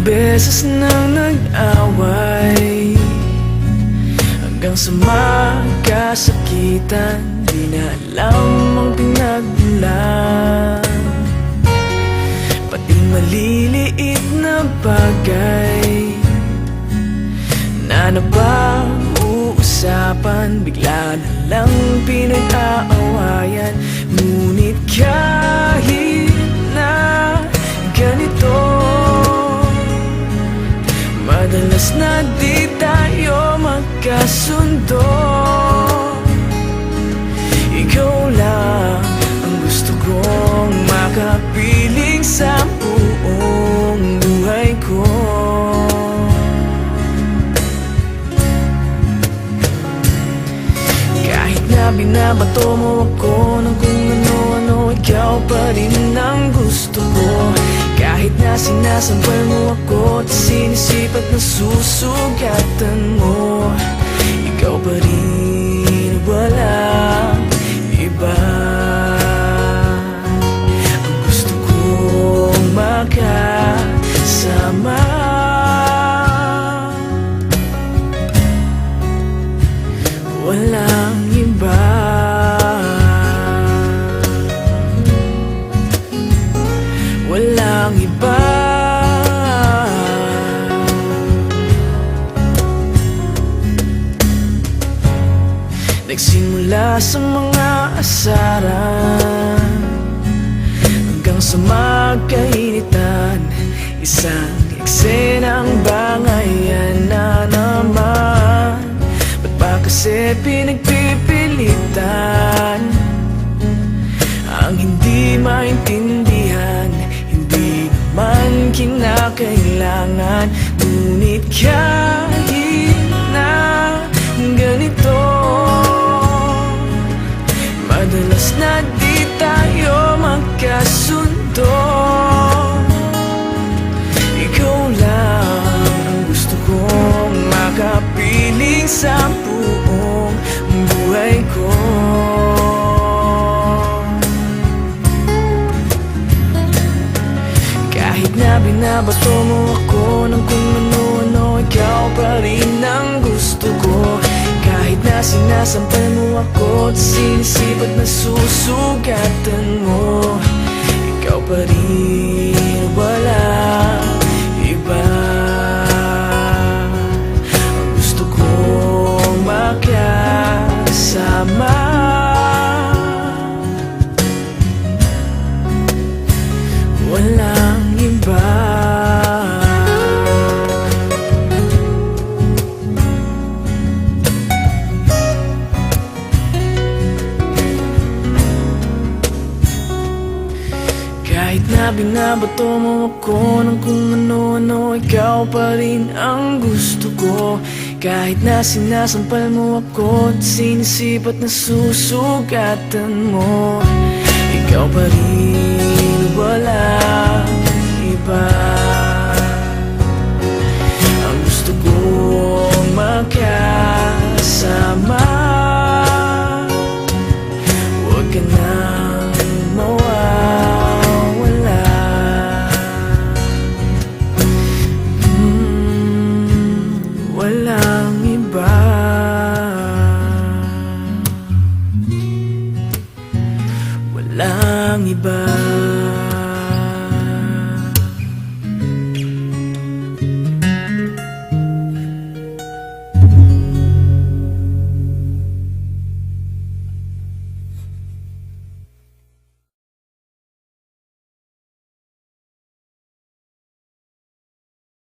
beses nang nag-away, hanggang sa magkasakitan. Di na alam ang pinagmulan, pati maliliit na bagay na napag-uusapan, bigla na lang pinag-aawayan. Ngunit kahit na ganito, madalas na di tayo magkasundo. Ikaw lang ang gusto kong makapiling sa buong buhay ko. Kahit na binabato mo ako ng kung ano-ano, ikaw pa rin ang gusto ko. Kahit na sinasampal mo ako at sinisipat na susugatan mo, ikaw pa rin, walang iba. Ang gusto kong makasama, walang iba. Walang iba. Nagsimula sa mga asaran, hanggang sa magkainitan, isang eksenang bangayan na naman. Ba't ba kasi pinagpipilitan ang hindi maintindihan? Hindi naman kinakailangan. Ngunit kahit na ganito, madalas na di tayo magkasundo. Ikaw lang ang gusto kong makapiling sa buong buhay ko. Kahit na binabato mo ako ng kung ano-ano, ikaw pa rin ang gusto ko. Kahit na sinasampal mo ako at sinisipat na susugatan mo, ikaw pa rin, walang iba. Ang gusto kong makasama, walang iba. Kahit na binabato mo ako ng kung ano-ano, ikaw pa rin ang gusto ko. Kahit na sinasampal mo ako at sinisipat na susugatan mo, ikaw pa rin, walang iba. Ang gusto kong makasama, huwag ka nang mawawala. Walang iba. Walang iba.